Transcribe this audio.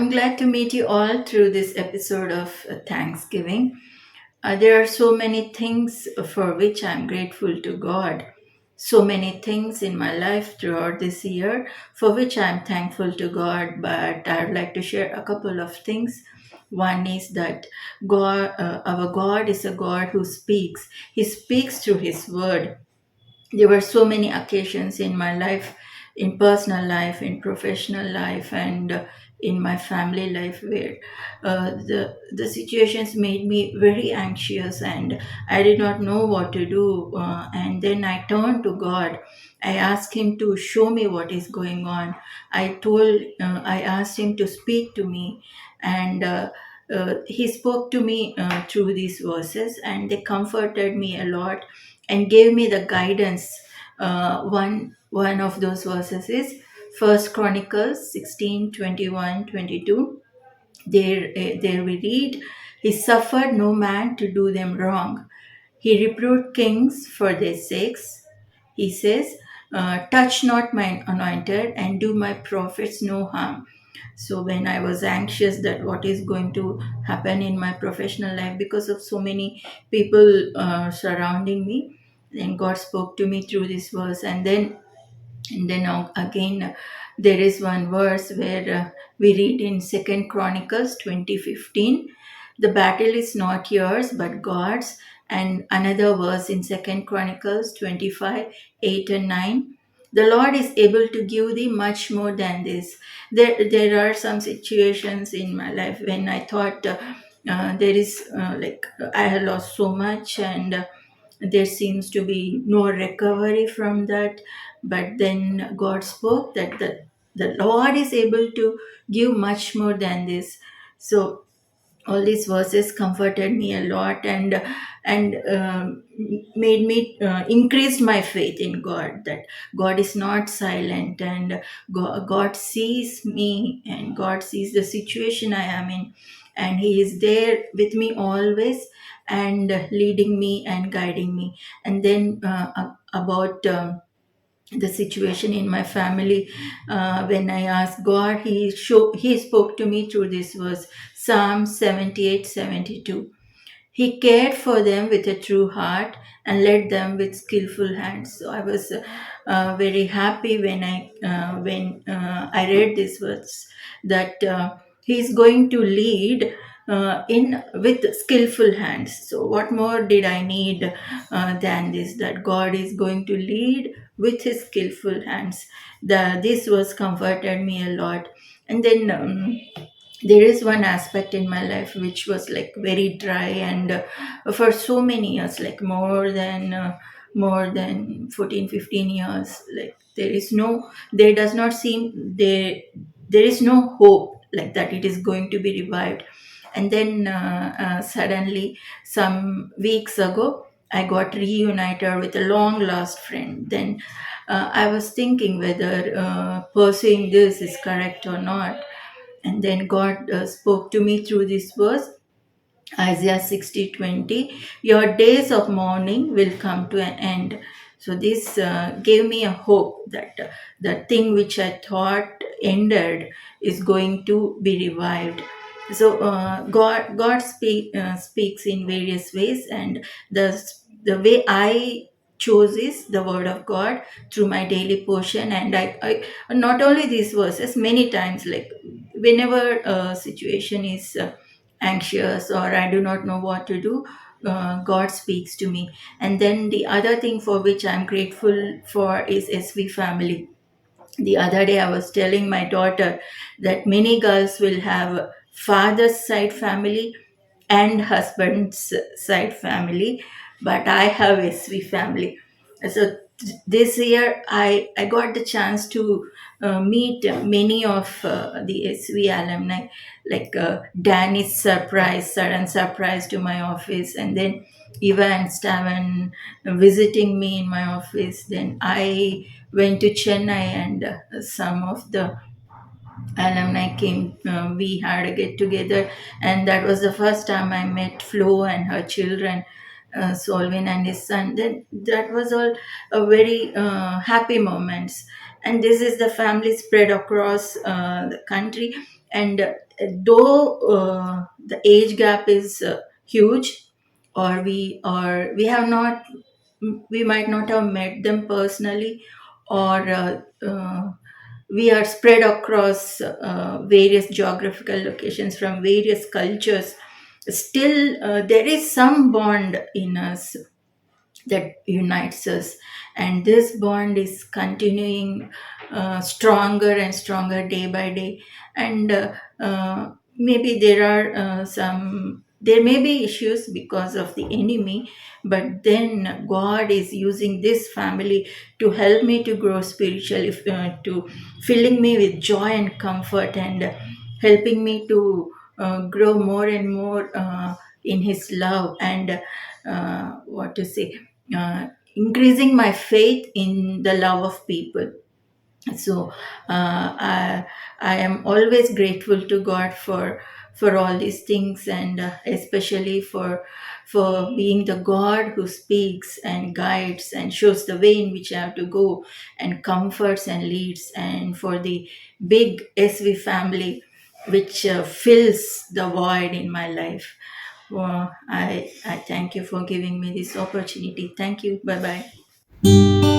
I'm glad to meet you all through this episode of Thanksgiving. There are so many things for which I'm grateful to God. So many things in my life throughout this year for which I'm thankful to God, but I'd like to share a couple of things. One is that our God is a God who speaks. He speaks through His word. There were so many occasions in my life, in personal life, in professional life, and in my family life where the situations made me very anxious, and I did not know what to do. And then I turned to God. I asked Him to show me what is going on. I asked Him to speak to me, and He spoke to me through these verses, and they comforted me a lot and gave me the guidance. One of those verses is First Chronicles 16:21-22. There we read, "He suffered no man to do them wrong. He reproved kings for their sakes." He says, "Touch not my anointed and do my prophets no harm." So when I was anxious that what is going to happen in my professional life because of so many people surrounding me, then God spoke to me through this verse. And then again, there is one verse where we read in Second Chronicles 20:15, "The battle is not yours but God's." And another verse in Second Chronicles 25:8 and 9, "The Lord is able to give thee much more than this." There are some situations in my life when I thought there is like I had lost so much, and there seems to be no recovery from that. But then God spoke that the Lord is able to give much more than this. So all these verses comforted me a lot, and made me increased my faith in God, that God is not silent, and God sees me, and God sees the situation I am in, and He is there with me always, and leading me and guiding me. And then about the situation in my family, when I asked God, He spoke to me through this verse, Psalm 78:72. "He cared for them with a true heart and led them with skillful hands." So I was very happy when I read this verse, that He's going to lead in with skillful hands. So what more did I need than this? That God is going to lead with His skillful hands. This was comforted me a lot. And then. There is one aspect in my life which was like very dry, and for so many years, like more than 14, 15 years, like there does not seem there is no hope like that it is going to be revived. And then suddenly, some weeks ago, I got reunited with a long lost friend. Then I was thinking whether pursuing this is correct or not. And then God spoke to me through this verse, Isaiah 60:20, "Your days of mourning will come to an end." So this gave me a hope that the thing which I thought ended is going to be revived. So God speaks in various ways, and the way I chose is the word of God through my daily portion. And I not only these verses, many times, like whenever a situation is anxious or I do not know what to do, God speaks to me. And then the other thing for which I'm grateful for is SV family. The other day, I was telling my daughter that many girls will have father's side family and husband's side family, but I have SV family. So this year, I got the chance to meet many of the SV alumni, like Danny's sudden surprise to my office, and then Eva and Stavan visiting me in my office. Then I went to Chennai, and some of the alumni came. We had a get together, and that was the first time I met Flo and her children, Solvin and his son. Then that was all a very happy moments. And this is the family spread across the country. And though the age gap is huge, or we have not, we might not have met them personally, or we are spread across various geographical locations from various cultures, still there is some bond in us that unites us, and this bond is continuing stronger and stronger day by day. And maybe there may be issues because of the enemy, but then God is using this family to help me to grow spiritually, to filling me with joy and comfort, and helping me to grow more and more in his love, and what to say, increasing my faith in the love of people. So I am always grateful to God for all these things, and especially for being the God who speaks and guides and shows the way in which I have to go, and comforts and leads, and for the big SV family which fills the void in my life. I thank you for giving me this opportunity. Thank you. Bye bye.